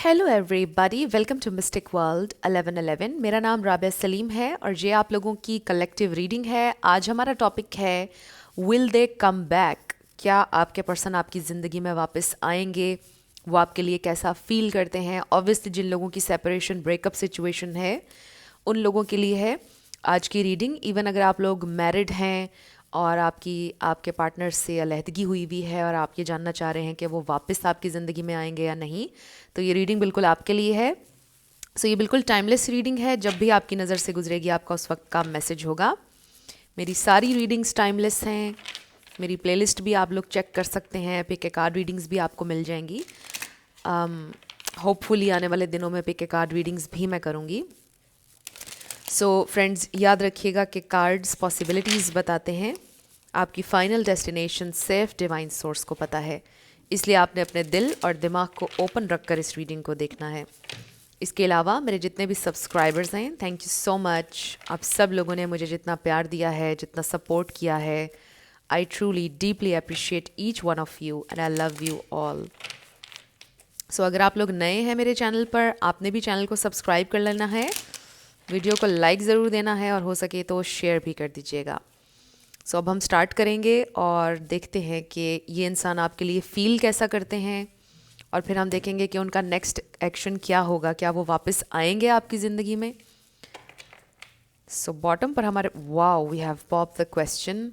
Hello everybody, welcome to mystic world 1111। मेरा नाम राबिया सलीम है और ये आप लोगों की कलेक्टिव रीडिंग है। आज हमारा टॉपिक है विल दे कम बैक। क्या आपके पर्सन आपकी ज़िंदगी में वापस आएंगे? वो आपके लिए कैसा फील करते हैं? ऑब्वियसली जिन लोगों की सेपरेशन ब्रेकअप सिचुएशन है उन लोगों के लिए है आज की रीडिंग। इवन अगर आप लोग मैरिड हैं और आपके पार्टनर से अलहदगी हुई हुई है और आप ये जानना चाह रहे हैं कि वो वापस आपकी ज़िंदगी में आएंगे या नहीं, तो ये रीडिंग बिल्कुल आपके लिए है। सो ये बिल्कुल टाइमलेस रीडिंग है। जब भी आपकी नज़र से गुजरेगी आपका उस वक्त का मैसेज होगा। मेरी सारी रीडिंग्स टाइमलेस हैं। मेरी प्लेलिस्ट भी आप लोग चेक कर सकते हैं। पिक ए कार्ड रीडिंग्स भी आपको मिल जाएंगी। होपफुली आने वाले दिनों में पिक ए कार्ड रीडिंग्स भी मैं करूँगी। सो फ्रेंड्स, याद रखिएगा कि कार्ड्स पॉसिबिलिटीज़ बताते हैं। आपकी final destination safe divine source को पता है, इसलिए आपने अपने दिल और दिमाग को ओपन रखकर इस रीडिंग को देखना है। इसके अलावा मेरे जितने भी सब्सक्राइबर्स हैं, थैंक यू सो मच। आप सब लोगों ने मुझे जितना प्यार दिया है, जितना सपोर्ट किया है, I truly deeply appreciate each one of you and I love you all. So अगर आप लोग नए हैं मेरे चैनल पर, आपने भी चैनल को सब्सक्राइब कर लेना है, वीडियो को लाइक ज़रूर देना है और हो सके तो शेयर भी कर दीजिएगा। सो अब हम स्टार्ट करेंगे और देखते हैं कि ये इंसान आपके लिए फ़ील कैसा करते हैं और फिर हम देखेंगे कि उनका नेक्स्ट एक्शन क्या होगा। क्या वो वापस आएंगे आपकी ज़िंदगी में? सो बॉटम पर हमारे wow we have pop the question.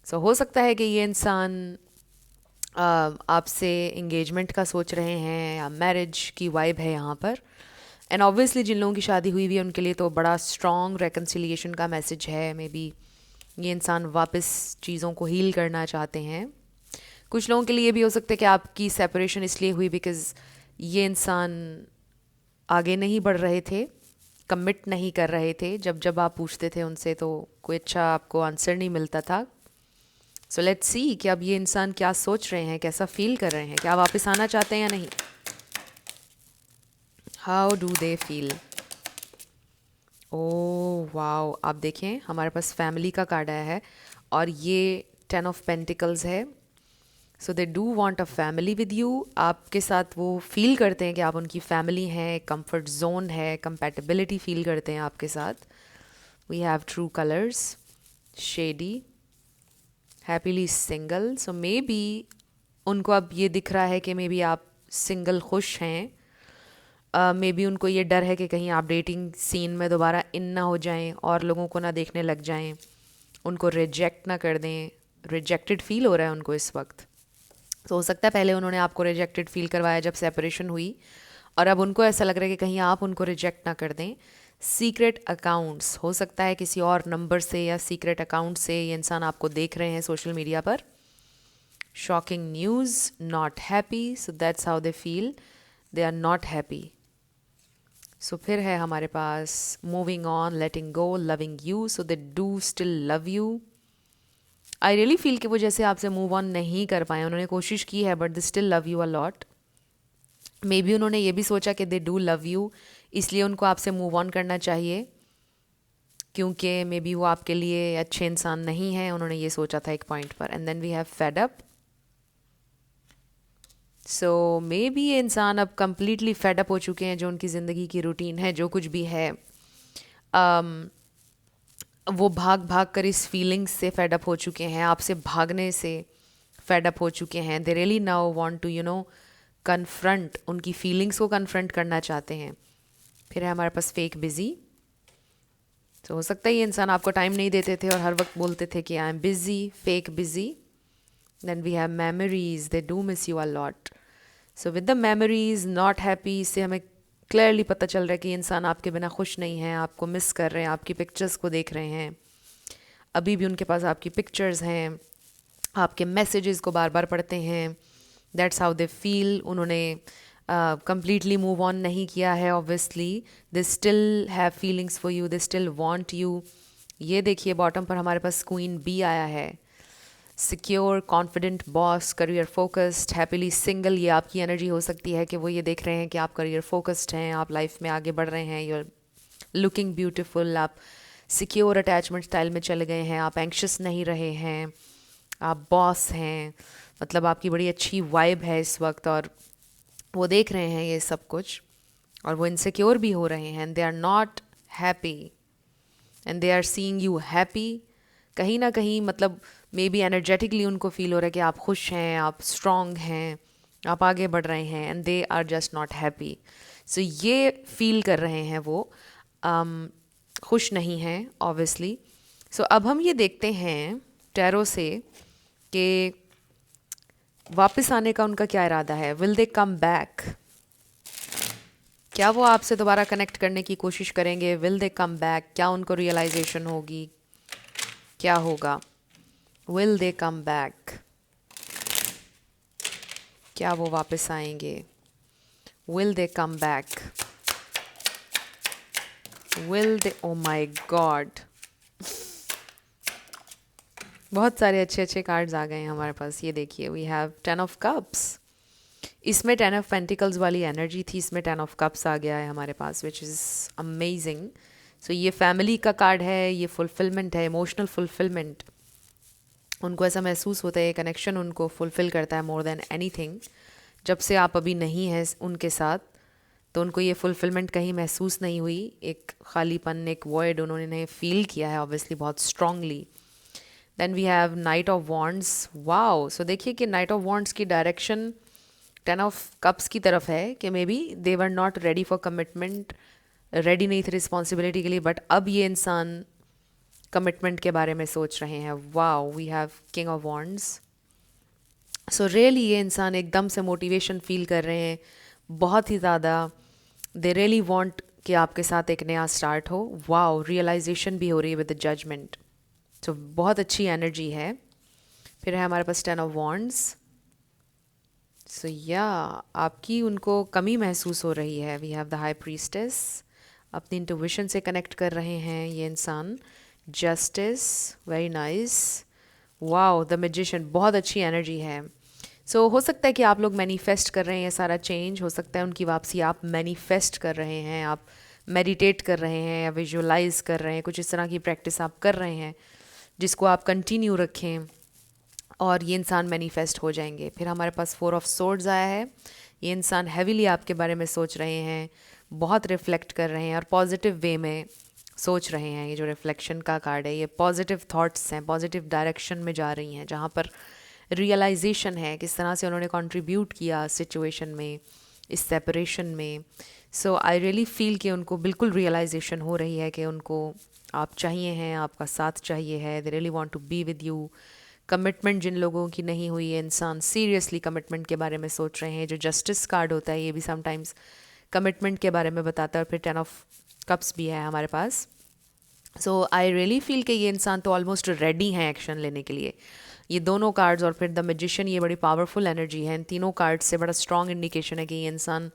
So हो सकता है कि ये इंसान आपसे इंगेजमेंट का सोच रहे हैं या मैरिज की वाइब है यहाँ पर। एंड ऑब्वियसली जिन लोगों की शादी हुई हुई है उनके लिए तो बड़ा स्ट्रॉन्ग रेकन्सिलिएशन का मैसेज है। मे बी ये इंसान वापस चीज़ों को हील करना चाहते हैं। कुछ लोगों के लिए भी हो सकता है कि आपकी सेपरेशन इसलिए हुई बिकॉज़ ये इंसान आगे नहीं बढ़ रहे थे, कमिट नहीं कर रहे थे। जब जब आप पूछते थे उनसे तो कोई अच्छा आपको आंसर नहीं मिलता था। सो लेट्स सी कि अब ये इंसान क्या सोच रहे हैं, कैसा फील कर रहे हैं, क्या वापस आना चाहते हैं या नहीं। How do they feel? Oh wow, आप देखें हमारे पास फैमिली का कार्ड आया है और ये 10 ऑफ पेंटिकल्स है। So they do want a family with you. आपके साथ वो फील करते हैं कि आप उनकी फैमिली हैं, कंफर्ट जोन है, कंपैटिबिलिटी फील करते हैं आपके साथ। We have true colours, shady, happily single. So maybe उनको अब ये दिख रहा है कि मे बी आप सिंगल खुश हैं। मे बी उनको ये डर है कि कहीं आप डेटिंग सीन में दोबारा इन ना हो जाएं और लोगों को ना देखने लग जाएं, उनको रिजेक्ट ना कर दें। रिजेक्टेड फील हो रहा है उनको इस वक्त। तो हो सकता है पहले उन्होंने आपको रिजेक्टेड फील करवाया जब सेपरेशन हुई और अब उनको ऐसा लग रहा है कि कहीं आप उनको रिजेक्ट ना कर दें। सीक्रेट अकाउंट्स, हो सकता है किसी और नंबर से या सीक्रेट अकाउंट से ये इंसान आपको देख रहे हैं सोशल मीडिया पर। Shocking news, not happy. So that's how they feel, they are not happy. So फिर है हमारे पास moving on, letting go, loving you. So they do still love you. I really feel कि वो जैसे आपसे move on नहीं कर पाए। उन्होंने कोशिश की है but they still love you a lot. May be उन्होंने ये भी सोचा कि दे डू लव यू, इसलिए उनको आपसे मूव ऑन करना चाहिए क्योंकि मे बी वो आपके लिए अच्छे इंसान नहीं हैं। उन्होंने ये सोचा था एक पॉइंट पर। And then we have fed up. So maybe ये इंसान अब कम्प्लीटली फेडअप हो चुके हैं। जो उनकी ज़िंदगी की रूटीन है, जो कुछ भी है, वो भाग भाग कर इस फीलिंग्स से फेडअप हो चुके हैं, आपसे भागने से फेडअप हो चुके हैं। They really now want to confront, उनकी फीलिंग्स को कन्फ्रंट करना चाहते हैं। फिर है हमारे पास फेक बिज़ी। तो हो सकता है ये इंसान आपको टाइम नहीं देते थे और हर वक्त बोलते थे कि I am busy, fake busy. Then we have memories, they do miss you a lot. So with the memories, not happy, इससे हमें क्लियरली पता चल रहा है कि ये इंसान आपके बिना खुश नहीं है, आपको मिस कर रहे हैं, आपकी पिक्चर्स को देख रहे हैं। अभी भी उनके पास आपकी पिक्चर्स हैं, आपके मैसेजेस को बार बार पढ़ते हैं। That's how they feel. उन्होंने कंप्लीटली मूव ऑन नहीं किया है obviously. They still have feelings for you, they still want you. ये देखिए बॉटम पर हमारे पास क्वीन बी आया है। Secure, confident boss, career focused, happily single. ये आपकी एनर्जी हो सकती है कि वो ये देख रहे हैं कि आप करियर फोकस्ड हैं, आप लाइफ में आगे बढ़ रहे हैं, यू आर लुकिंग ब्यूटीफुल, आप सिक्योर अटैचमेंट स्टाइल में चले गए हैं, आप एंक्शस नहीं रहे हैं, आप बॉस हैं। मतलब आपकी बड़ी अच्छी वाइब है इस वक्त और वो देख रहे हैं ये सब कुछ और वो इनसिक्योर भी हो रहे हैं and they are not happy and they are seeing you happy. कहीं ना कहीं मतलब मे बी एनर्जेटिकली उनको फील हो रहा है कि आप खुश हैं, आप स्ट्रांग हैं, आप आगे बढ़ रहे हैं and they are just not happy. So ये फील कर रहे हैं वो खुश नहीं हैं ऑब्वियसली। सो अब हम ये देखते हैं टैरो से कि वापस आने का उनका क्या इरादा है। Will they come back? क्या वो आपसे दोबारा कनेक्ट करने की कोशिश करेंगे? Will they come back? क्या उनको रियलाइजेशन होगी? क्या होगा? Will they come back? क्या वो वापस आएंगे? Will they come back? Will they, O my God, बहुत सारे अच्छे अच्छे कार्ड्स आ गए हैं हमारे पास। ये देखिए, वी हैव 10 ऑफ कप्स। इसमें 10 ऑफ पेंटिकल्स वाली एनर्जी थी, इसमें 10 ऑफ कप्स आ गया है हमारे पास, विच इज़ अमेजिंग। सो ये फैमिली का कार्ड है, ये फुलफिलमेंट है, इमोशनल फुलफिलमेंट। उनको ऐसा महसूस होता है, ये कनेक्शन उनको फुलफिल करता है मोर देन एनीथिंग। जब से आप अभी नहीं हैं उनके साथ, तो उनको ये फुलफिलमेंट कहीं महसूस नहीं हुई। एक खालीपन, एक वॉइड उन्होंने फील किया है ऑब्वियसली बहुत strongly. Then we have knight of wands. Wow! So देखिए कि नाइट ऑफ वॉन्ड्स की डायरेक्शन 10 ऑफ कप्स की तरफ है कि may be they were not ready for commitment, ready नहीं थे रिस्पॉन्सिबिलिटी के लिए, बट अब ये इंसान कमिटमेंट के बारे में सोच रहे हैं। Wow! We have king of wands. So really ये इंसान एकदम से मोटिवेशन फील कर रहे हैं बहुत ही ज़्यादा। दे रियली वांट कि आपके साथ एक नया स्टार्ट हो। वाओ! रियलाइजेशन भी हो रही है विद द जजमेंट। सो बहुत अच्छी एनर्जी है। फिर है हमारे पास 10 ऑफ वॉन्ड्स। सो या आपकी उनको कमी महसूस हो रही है। We have the high priestess. अपनी इंट्यूशन से कनेक्ट कर रहे हैं ये इंसान। Justice, very nice. Wow! The magician, बहुत अच्छी एनर्जी है। सो हो सकता है कि आप लोग मैनिफेस्ट कर रहे हैं सारा चेंज, हो सकता है उनकी वापसी आप मैनिफेस्ट कर रहे हैं, आप मेडिटेट कर रहे हैं या विजुअलाइज कर रहे हैं, कुछ इस तरह की प्रैक्टिस आप कर रहे हैं जिसको आप कंटिन्यू रखें और ये इंसान मैनिफेस्ट हो जाएंगे। फिर हमारे पास 4 ऑफ सोर्ड्स आया है। ये इंसान हैवीली आपके बारे में सोच रहे हैं, बहुत रिफ्लेक्ट कर रहे हैं और पॉजिटिव वे में सोच रहे हैं। ये जो रिफ्लेक्शन का कार्ड है, ये पॉजिटिव थॉट्स हैं, पॉजिटिव डायरेक्शन में जा रही हैं, जहाँ पर रियलाइजेशन है किस तरह से उन्होंने कंट्रीब्यूट किया सिचुएशन में, इस सेपरेशन में। सो आई रियली फील कि उनको बिल्कुल रियलाइजेशन हो रही है कि उनको आप चाहिए हैं, आपका साथ चाहिए है। They really want to be with you. Commitment जिन लोगों की नहीं हुई है, इंसान सीरियसली कमिटमेंट के बारे में सोच रहे हैं। जो जस्टिस कार्ड होता है ये भी समटाइम्स कमिटमेंट के बारे में बताता है। और फिर 10 ऑफ कप्स भी है हमारे पास। सो आई रियली फील कि ये इंसान तो ऑलमोस्ट रेडी हैं एक्शन लेने के लिए। ये दोनों कार्ड्स और फिर द मैजिशियन, ये बड़ी पावरफुल एनर्जी है। इन तीनों कार्ड्स से बड़ा स्ट्रॉन्ग इंडिकेशन है कि ये इंसान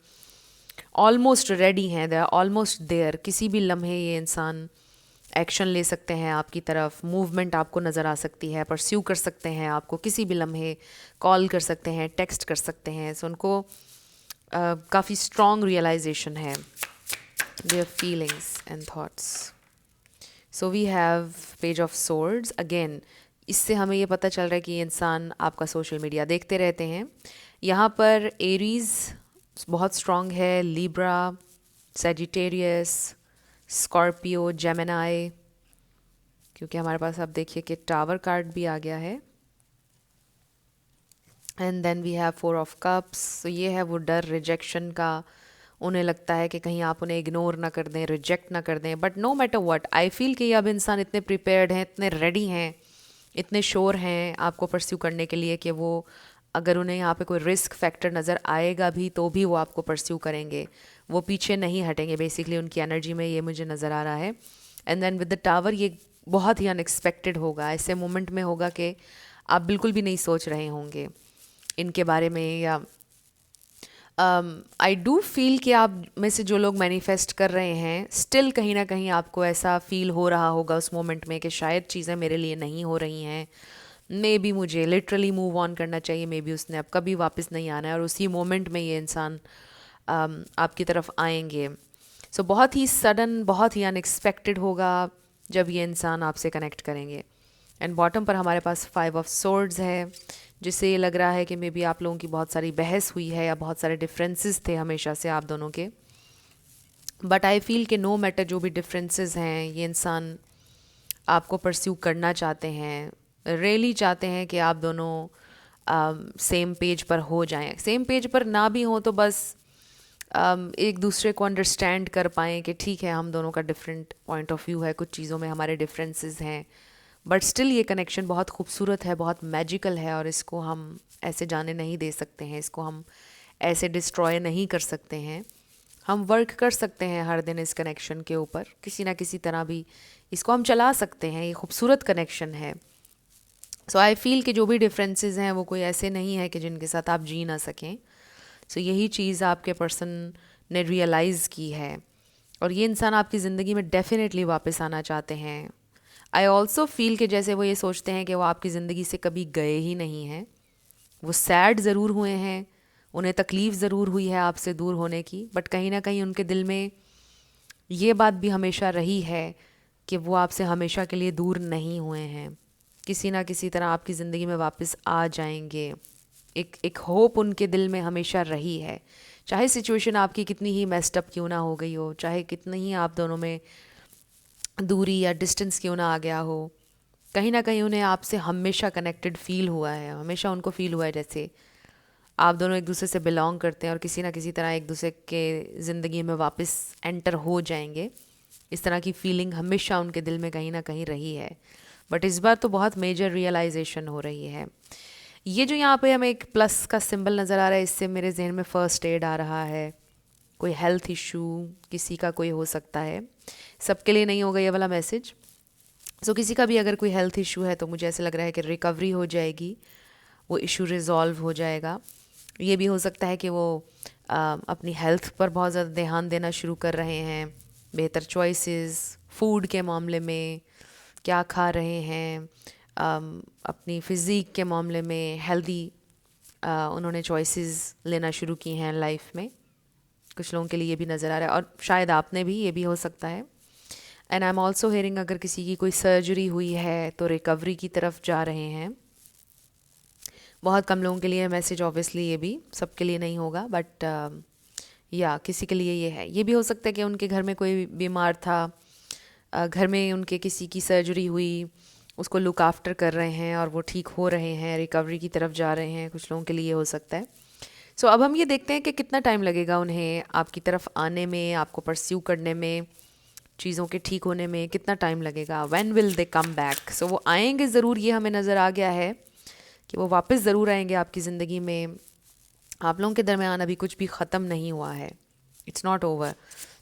ऑलमोस्ट रेडी हैं, दे आर ऑलमोस्ट देयर। किसी भी लम्हे ये इंसान एक्शन ले सकते हैं आपकी तरफ। मूवमेंट आपको नज़र आ सकती है, परस्यू कर सकते हैं आपको किसी भी लम्हे, कॉल कर सकते हैं, टेक्स्ट कर सकते हैं। सो उनको काफ़ी स्ट्रॉन्ग रियलाइजेशन है their feelings and thoughts. So we have page of swords again. इससे हमें ये पता चल रहा है कि ये इंसान आपका सोशल मीडिया देखते रहते हैं। यहाँ पर एरीज बहुत स्ट्रॉन्ग है, लिब्रा, सेजिटेरियस, स्कॉर्पियो, जेमिनाई, क्योंकि हमारे पास आप देखिए कि टावर कार्ड भी आ गया है। And then we have 4 of cups. तो ये है वो डर रिजेक्शन का। उन्हें लगता है कि कहीं आप उन्हें इग्नोर ना कर दें, रिजेक्ट ना कर दें। But no matter what, I feel कि अब इंसान इतने प्रिपेयर्ड हैं, इतने रेडी हैं, इतने श्योर हैं आपको परस्यू करने के लिए कि वो अगर उन्हें यहाँ पे कोई रिस्क फैक्टर नज़र आएगा भी तो भी वो आपको परस्यू करेंगे, वो पीछे नहीं हटेंगे। बेसिकली उनकी एनर्जी में ये मुझे नज़र आ रहा है। And then with the tower, ये बहुत ही अनएक्सपेक्टेड होगा, ऐसे मोमेंट में होगा कि आप बिल्कुल भी नहीं सोच रहे होंगे इनके बारे में। या आई डू फील कि आप में से जो लोग मैनिफेस्ट कर रहे हैं, स्टिल कहीं ना कहीं आपको ऐसा फील हो रहा होगा उस मोमेंट में कि शायद चीज़ें मेरे लिए नहीं हो रही हैं, मे बी मुझे लिटरली मूव ऑन करना चाहिए, मे बी उसने अब कभी वापस नहीं आना है। और उसी मोमेंट में ये इंसान आपकी तरफ आएंगे। सो बहुत ही सडन, बहुत ही अनएक्सपेक्टेड होगा जब ये इंसान आपसे कनेक्ट करेंगे। एंड बॉटम पर हमारे पास 5 ऑफ सोर्ड्स है। जिससे ये लग रहा है कि मे बी आप लोगों की बहुत सारी बहस हुई है या बहुत सारे डिफरेंसेस थे हमेशा से आप दोनों के। बट आई फील कि नो मैटर जो भी डिफरेंसेस हैं, ये इंसान आपको परस्यू करना चाहते हैं, रियली चाहते हैं कि आप दोनों सेम पेज पर हो जाएं। सेम पेज पर ना भी हो तो बस एक दूसरे को अंडरस्टैंड कर पाएँ कि ठीक है हम दोनों का डिफरेंट पॉइंट ऑफ व्यू है, कुछ चीज़ों में हमारे डिफरेंसेस हैं, बट स्टिल ये कनेक्शन बहुत खूबसूरत है, बहुत मैजिकल है, और इसको हम ऐसे जाने नहीं दे सकते हैं, इसको हम ऐसे डिस्ट्रॉय नहीं कर सकते हैं। हम वर्क कर सकते हैं हर दिन इस कनेक्शन के ऊपर, किसी ना किसी तरह भी इसको हम चला सकते हैं। ये खूबसूरत कनेक्शन है। सो आई फील कि जो भी डिफरेंसेस हैं वो कोई ऐसे नहीं है कि जिनके साथ आप जी ना सकें। सो यही चीज़ आपके पर्सन ने रियलाइज़ की है, और ये इंसान आपकी ज़िंदगी में डेफिनेटली वापस आना चाहते हैं। आई ऑल्सो फील कि जैसे वो ये सोचते हैं कि वो आपकी ज़िंदगी से कभी गए ही नहीं हैं। वो सैड ज़रूर हुए हैं, उन्हें तकलीफ़ ज़रूर हुई है आपसे दूर होने की, बट कहीं ना कहीं उनके दिल में ये बात भी हमेशा रही है कि वो आपसे हमेशा के लिए दूर नहीं हुए हैं, किसी ना किसी तरह आपकी ज़िंदगी में वापस आ जाएंगे। एक होप उनके दिल में हमेशा रही है, चाहे सिचुएशन आपकी कितनी ही मेस्ड अप क्यों ना हो गई हो, चाहे कितनी ही आप दोनों में दूरी या डिस्टेंस क्यों ना आ गया हो, कहीं ना कहीं उन्हें आपसे हमेशा कनेक्टेड फील हुआ है। हमेशा उनको फील हुआ है जैसे आप दोनों एक दूसरे से बिलोंग करते हैं और किसी ना किसी तरह एक दूसरे के ज़िंदगी में वापस एंटर हो जाएंगे। इस तरह की फीलिंग हमेशा उनके दिल में कहीं ना कहीं रही है, बट इस बार तो बहुत मेजर रियलाइजेशन हो रही है। ये जो यहाँ पे हमें एक प्लस का सिंबल नज़र आ रहा है, इससे मेरे जहन में फ़र्स्ट एड आ रहा है। कोई हेल्थ इशू किसी का कोई हो सकता है, सबके लिए नहीं होगा ये वाला मैसेज। सो किसी का भी अगर कोई हेल्थ इशू है तो मुझे ऐसे लग रहा है कि रिकवरी हो जाएगी, वो इशू रिजॉल्व हो जाएगा। ये भी हो सकता है कि वो अपनी हेल्थ पर बहुत ज़्यादा ध्यान देना शुरू कर रहे हैं, बेहतर चॉइसेस फूड के मामले में, क्या खा रहे हैं, अपनी फ़िज़ीक के मामले में हेल्दी उन्होंने चॉइसेस लेना शुरू की हैं लाइफ में। कुछ लोगों के लिए ये भी नज़र आ रहा है, और शायद आपने भी, ये भी हो सकता है। And I am also hearing अगर किसी की कोई सर्जरी हुई है तो रिकवरी की तरफ जा रहे हैं। बहुत कम लोगों के लिए मैसेज, ऑब्वियसली ये भी सबके लिए नहीं होगा, बट या किसी के लिए ये है। ये भी हो सकता है कि उनके घर में कोई बीमार था, घर में उनके किसी की सर्जरी हुई, उसको लुक आफ्टर कर रहे हैं और वो ठीक हो रहे हैं, रिकवरी की तरफ जा रहे हैं। कुछ लोगों के लिए हो सकता है। सो अब हम ये देखते हैं कि कितना टाइम लगेगा उन्हें आपकी तरफ आने में, आपको परस्यू करने में, चीज़ों के ठीक होने में कितना टाइम लगेगा। When will they come back. So वो आएंगे ज़रूर, ये हमें नज़र आ गया है कि वो वापस ज़रूर आएंगे आपकी ज़िंदगी में। आप लोगों के दरमियान अभी कुछ भी ख़त्म नहीं हुआ है, इट्स नॉट ओवर।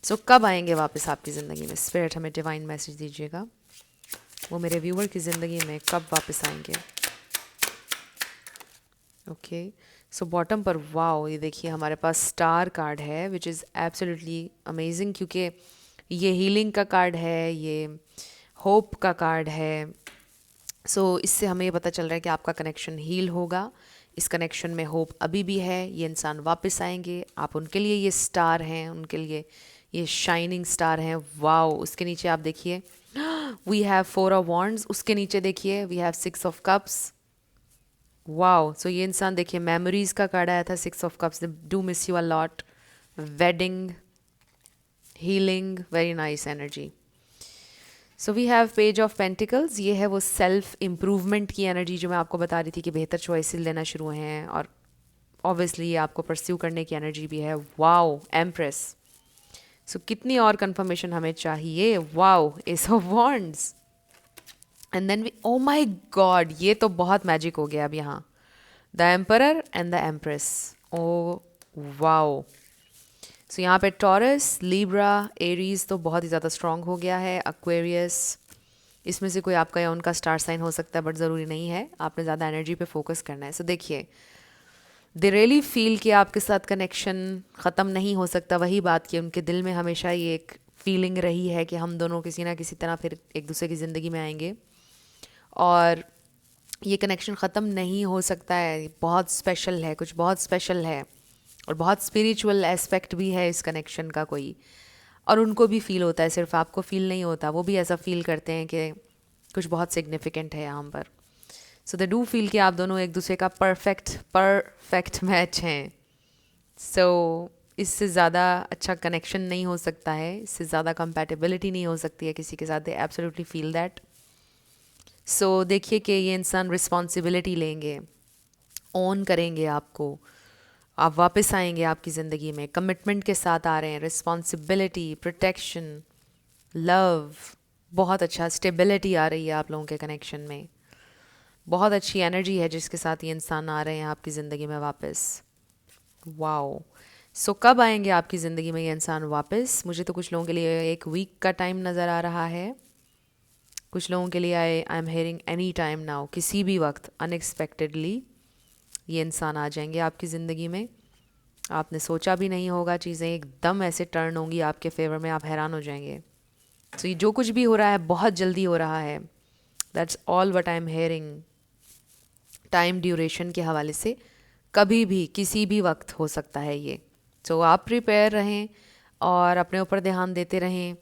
सो कब आएंगे वापस आपकी ज़िंदगी में? स्पिरिट हमें डिवाइन मैसेज दीजिएगा, वो मेरे व्यूअर की ज़िंदगी में कब वापस आएंगे। ओके, सो बॉटम पर वाओ, ये देखिए हमारे पास स्टार कार्ड है, विच इज़ एब्सोल्युटली अमेजिंग, क्योंकि ये हीलिंग का कार्ड है, ये होप का कार्ड है। सो इससे हमें ये पता चल रहा है कि आपका कनेक्शन हील होगा, इस कनेक्शन में होप अभी भी है, ये इंसान वापस आएंगे, आप उनके लिए ये स्टार हैं, उनके लिए ये शाइनिंग स्टार हैं। वाओ, उसके नीचे आप देखिए वी हैव 4 ऑफ वॉन्ड्स, उसके नीचे देखिए we have 6 of cups. Wow, so ये इंसान देखिए मेमोरीज का कार्ड आया था, 6 of cups, do miss you a lot, wedding, healing, very nice energy. So we have page of pentacles, ये है वो सेल्फ इम्प्रूवमेंट की एनर्जी जो मैं आपको बता रही थी कि बेहतर चॉइसेस लेना शुरू हैं, और ऑब्वियसली ये आपको परस्यू करने की एनर्जी भी है। Wow, empress. सो कितनी और कंफर्मेशन हमें चाहिए। Wow, ace of wands, and then we, oh my god, ये तो बहुत मैजिक हो गया अब यहाँ। The emperor and the empress, oh wow. So यहाँ पे टॉरस, लिब्रा, एरीज तो बहुत ही ज़्यादा स्ट्रॉन्ग हो गया है, एक्वेरियस, इसमें से कोई आपका या उनका स्टार साइन हो सकता है, बट ज़रूरी नहीं है, आपने ज़्यादा एनर्जी पे फोकस करना है। सो देखिए, दे रियली फील कि आपके साथ कनेक्शन ख़त्म नहीं हो सकता। वही बात कि उनके दिल में हमेशा ये एक फीलिंग रही है कि हम दोनों किसी ना किसी तरह फिर एक दूसरे की ज़िंदगी में आएंगे, और ये कनेक्शन ख़त्म नहीं हो सकता है। बहुत स्पेशल है, कुछ बहुत स्पेशल है, और बहुत स्पिरिचुअल एस्पेक्ट भी है इस कनेक्शन का कोई, और उनको भी फील होता है, सिर्फ आपको फील नहीं होता, वो भी ऐसा फील करते हैं कि कुछ बहुत सिग्निफिकेंट है यहाँ पर। सो दे डू फील कि आप दोनों एक दूसरे का परफेक्ट मैच हैं. सो इससे ज़्यादा अच्छा कनेक्शन नहीं हो सकता है, इससे ज़्यादा कंपैटिबिलिटी नहीं हो सकती है किसी के साथ. दे एब्सोल्युटली फील दैट. सो देखिए कि ये इंसान रिस्पॉन्सिबिलिटी लेंगे, ओन करेंगे आपको, आप वापस आएंगे आपकी ज़िंदगी में, कमिटमेंट के साथ आ रहे हैं, रिस्पॉन्सिबिलिटी, प्रोटेक्शन, लव, बहुत अच्छा स्टेबिलिटी आ रही है आप लोगों के कनेक्शन में. बहुत अच्छी एनर्जी है जिसके साथ ये इंसान आ रहे हैं आपकी ज़िंदगी में वापस. वाओ. सो कब आएंगे आपकी ज़िंदगी में ये इंसान वापस? मुझे तो कुछ लोगों के लिए 1 वीक का टाइम नज़र आ रहा है, कुछ लोगों के लिए I am hearing any time now, किसी भी वक्त अनएक्सपेक्टेडली ये इंसान आ जाएंगे आपकी ज़िंदगी में. आपने सोचा भी नहीं होगा, चीज़ें एकदम ऐसे टर्न होंगी आपके फेवर में, आप हैरान हो जाएंगे. तो ये जो कुछ भी हो रहा है बहुत जल्दी हो रहा है. That's all what I am hearing. Time duration के हवाले से कभी भी किसी भी वक्त हो सकता है ये. तो आप प्रिपेयर रहें और अपने ऊपर ध्यान देते रहें,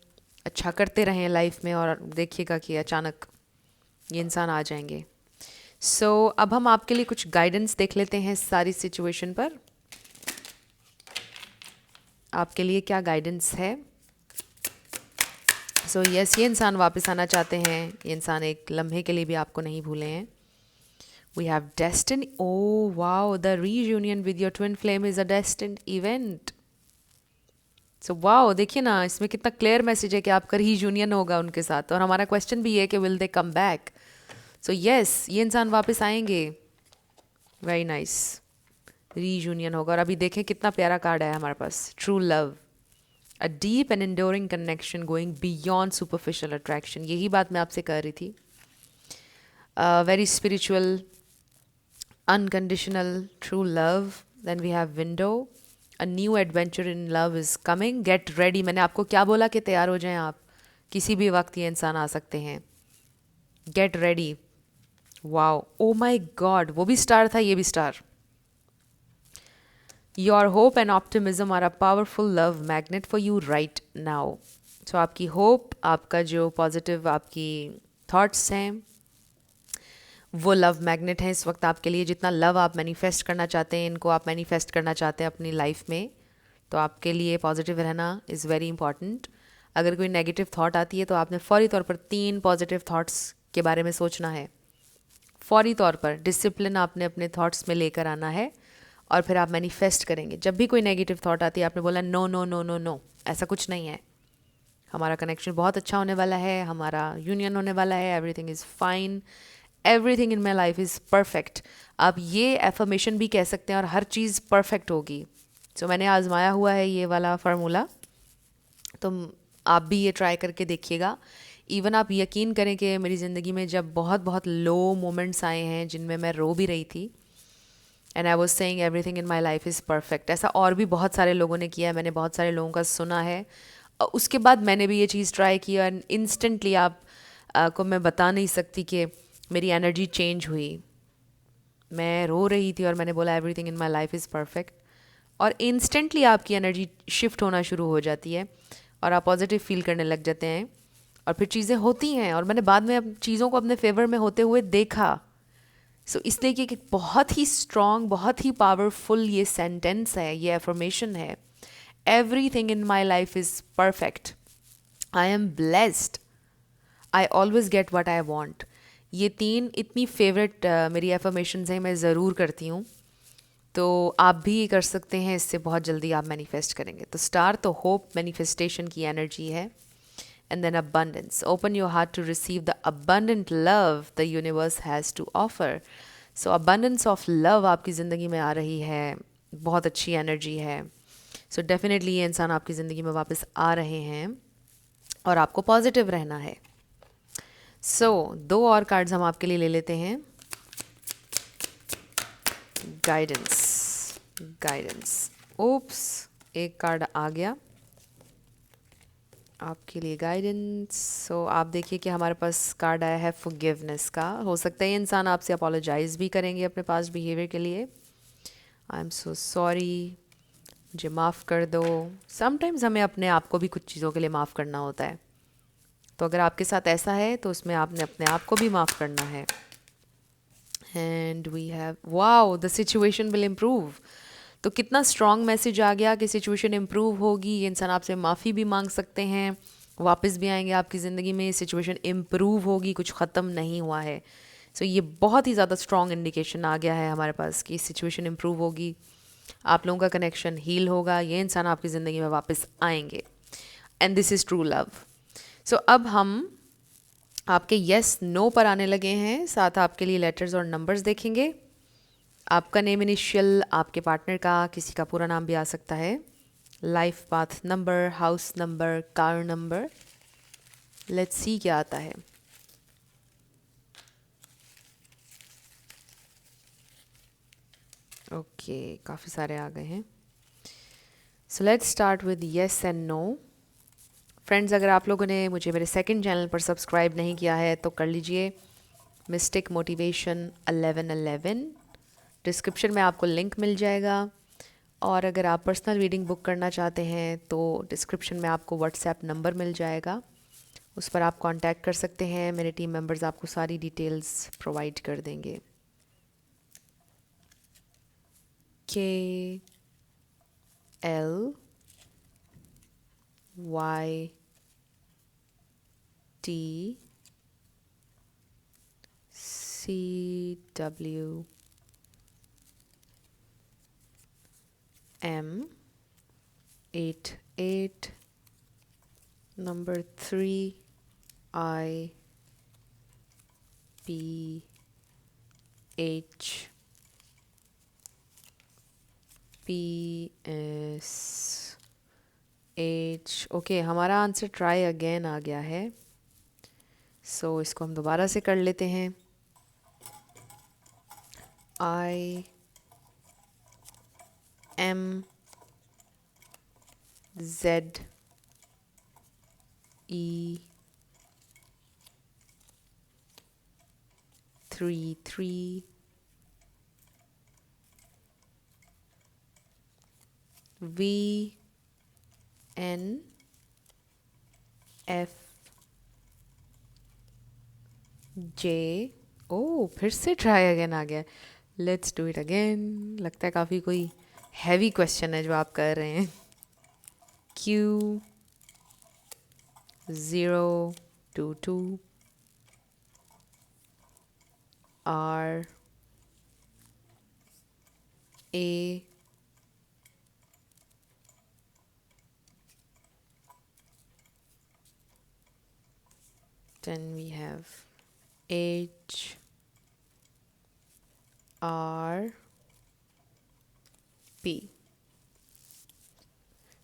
अच्छा करते रहें लाइफ में, और देखिएगा कि अचानक ये इंसान आ जाएंगे. सो अब हम आपके लिए कुछ गाइडेंस देख लेते हैं इस सारी सिचुएशन पर. आपके लिए क्या गाइडेंस है? सो यस, ये इंसान वापस आना चाहते हैं, ये इंसान एक लम्हे के लिए भी आपको नहीं भूले हैं. We have destiny. Oh wow, the reunion with your twin flame is a destined event. So wow, देखिए ना इसमें कितना क्लियर मैसेज है कि आपका रीयूनियन होगा उनके साथ. और हमारा क्वेश्चन भी है कि will they come back. So yes, ये इंसान वापस आएंगे. Very nice. रीयूनियन होगा. और अभी देखें कितना प्यारा कार्ड है हमारे पास, true love, a deep and enduring connection going beyond superficial attraction. यही बात मैं आपसे कह रही थी. Very spiritual, unconditional true love. Then we have window, a new adventure in love is coming. Get ready. मैंने आपको क्या बोला कि तैयार हो जाएं आप, किसी भी वक्त ये इंसान आ सकते हैं. Get ready. Wow. Oh my God. वो भी स्टार था, ये भी star. Your hope and optimism are a powerful love magnet for you right now. So आपकी hope, आपका जो पॉजिटिव आपकी थॉट्स हैं, वो लव मैग्नेट है इस वक्त आपके लिए. जितना लव आप मैनिफेस्ट करना चाहते हैं, इनको आप मैनिफेस्ट करना चाहते हैं अपनी लाइफ में, तो आपके लिए पॉजिटिव रहना इज़ वेरी इंपॉर्टेंट. अगर कोई नेगेटिव थॉट आती है तो आपने फौरी तौर पर 3 पॉजिटिव थॉट्स के बारे में सोचना है. फौरी तौर पर डिसिप्लिन आपने अपने थॉट्स में लेकर आना है और फिर आप मैनिफेस्ट करेंगे. जब भी कोई नेगेटिव थॉट आती है आपने बोला no no no no no, ऐसा कुछ नहीं है, हमारा कनेक्शन बहुत अच्छा होने वाला है, हमारा यूनियन होने वाला है, everything is fine, everything in my life is perfect. आप ये एफर्मेशन भी कह सकते हैं और हर चीज़ परफेक्ट होगी. सो मैंने आजमाया हुआ है ये वाला फार्मूला, तो आप भी ये ट्राई करके देखिएगा. इवन आप यकीन करें कि मेरी ज़िंदगी में जब बहुत बहुत लो मोमेंट्स आए हैं जिनमें मैं रो भी रही थी, and I was saying everything in my life is perfect, ऐसा और भी बहुत सारे लोगों ने किया है, मैंने बहुत सारे लोगों का सुना है. उसके बाद मैंने भी ये चीज़ ट्राई की एंड इंस्टेंटली आप को मैं बता नहीं सकती कि मेरी एनर्जी चेंज हुई. मैं रो रही थी और मैंने बोला everything in my life is perfect, और इंस्टेंटली आपकी एनर्जी शिफ्ट होना शुरू हो जाती है और आप पॉजिटिव फील करने लग जाते हैं और फिर चीज़ें होती हैं. और मैंने बाद में अब चीज़ों को अपने फेवर में होते हुए देखा. सो इसलिए कि एक बहुत ही स्ट्रॉन्ग, बहुत ही पावरफुल ये सेंटेंस है, ये एफर्मेशन है. Everything in my life is perfect, I am blessed, I always get what I want. ये 3 इतनी फेवरेट मेरी एफर्मेशंस हैं, मैं ज़रूर करती हूँ. तो आप भी ये कर सकते हैं, इससे बहुत जल्दी आप मैनिफेस्ट करेंगे. तो स्टार तो होप मैनिफेस्टेशन की एनर्जी है. And then abundance, open your heart to receive the abundant love the universe has to offer. So abundance of love आपकी ज़िंदगी में आ रही है, बहुत अच्छी एनर्जी है. सो डेफिनेटली ये इंसान आपकी ज़िंदगी में वापस आ रहे हैं और आपको पॉजिटिव रहना है. सो 2 और कार्ड्स हम आपके लिए ले लेते हैं. गाइडेंस. ओप्स, एक कार्ड आ गया आपके लिए गाइडेंस. सो आप देखिए कि हमारे पास कार्ड आया है फॉरगिवनेस का. हो सकता है ये इंसान आपसे अपोलोजाइज़ भी करेंगे अपने पास्ट बिहेवियर के लिए. आई एम सो सॉरी, मुझे माफ़ कर दो. समटाइम्स हमें अपने आप को भी कुछ चीज़ों के लिए माफ़ करना होता है. तो अगर आपके साथ ऐसा है तो उसमें आपने अपने आप को भी माफ़ करना है. And we have wow the situation will improve. तो कितना स्ट्रॉन्ग मैसेज आ गया कि सिचुएशन इम्प्रूव होगी, ये इंसान आपसे माफ़ी भी मांग सकते हैं, वापस भी आएंगे आपकी ज़िंदगी में, सिचुएशन इम्प्रूव होगी, कुछ ख़त्म नहीं हुआ है। सो ये बहुत ही ज़्यादा स्ट्रॉन्ग इंडिकेशन आ गया है हमारे पास कि सिचुएशन इम्प्रूव होगी, आप लोगों का कनेक्शन हील होगा, ये इंसान आपकी ज़िंदगी में वापस आएंगे, and this is true love. So अब हम आपके येस नो पर आने लगे हैं, साथ आपके लिए लेटर्स और नंबर्स देखेंगे। आपका नेम इनिशियल, आपके पार्टनर का, किसी का पूरा नाम भी आ सकता है, life path number, house number, car number. Let's see क्या आता है। ओके काफ़ी सारे आ गए हैं। So let's start with yes and no. Friends, अगर आप लोगों ने मुझे मेरे सेकंड चैनल पर सब्सक्राइब नहीं किया है तो कर लीजिए, मिस्टिक मोटिवेशन 1111। डिस्क्रिप्शन में आपको लिंक मिल जाएगा, और अगर आप पर्सनल रीडिंग बुक करना चाहते हैं तो डिस्क्रिप्शन में आपको व्हाट्सएप नंबर मिल जाएगा, उस पर आप कांटेक्ट कर सकते हैं। मेरे टीम मेंबर्स आपको सारी डिटेल्स प्रोवाइड कर देंगे। KLYTCW88 number 3IPH ओके, हमारा आंसर ट्राई अगेन आ गया है। सो इसको हम दोबारा से कर लेते हैं। IMZE33 VNFJ। ओ फिर से ट्राई अगेन आ गया। Let's do it again. लगता है काफ़ी कोई हैवी क्वेश्चन है जो आप कर रहे हैं। Q022 RA then we have HRP।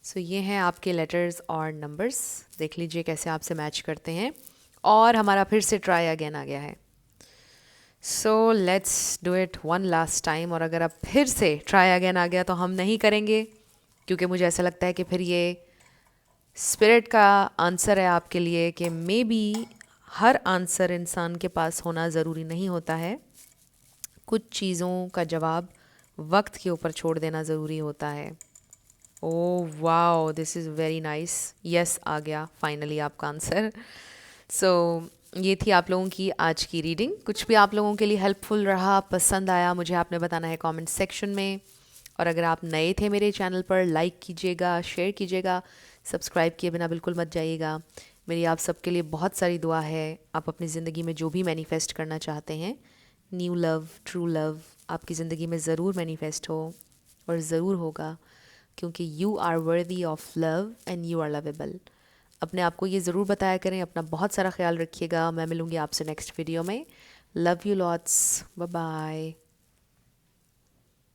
सो ये हैं आपके लेटर्स और नंबर्स, देख लीजिए कैसे आपसे मैच करते हैं। और हमारा फिर से ट्राई अगेन आ गया है। So let's do it one last time. और अगर अब फिर से ट्राई अगेन आ गया तो हम नहीं करेंगे, क्योंकि मुझे ऐसा लगता है कि फिर ये स्पिरिट का आंसर है आपके लिए कि मे बी हर आंसर इंसान के पास होना ज़रूरी नहीं होता है, कुछ चीज़ों का जवाब वक्त के ऊपर छोड़ देना ज़रूरी होता है। Oh wow, this is very nice. Yes आ गया फाइनली आपका आंसर। सो ये थी आप लोगों की आज की रीडिंग। कुछ भी आप लोगों के लिए हेल्पफुल रहा, पसंद आया, मुझे आपने बताना है कमेंट सेक्शन में। और अगर आप नए थे मेरे चैनल पर, लाइक कीजिएगा, शेयर कीजिएगा, सब्सक्राइब किए बिना बिल्कुल मत जाइएगा। मेरी आप सबके लिए बहुत सारी दुआ है। आप अपनी ज़िंदगी में जो भी मैनिफेस्ट करना चाहते हैं, न्यू लव, ट्रू लव, आपकी ज़िंदगी में ज़रूर मैनिफेस्ट हो, और ज़रूर होगा, क्योंकि you are worthy of love and you are lovable. अपने आप को ये ज़रूर बताया करें। अपना बहुत सारा ख्याल रखिएगा। मैं मिलूँगी आपसे नेक्स्ट वीडियो में। Love you lots, bye bye.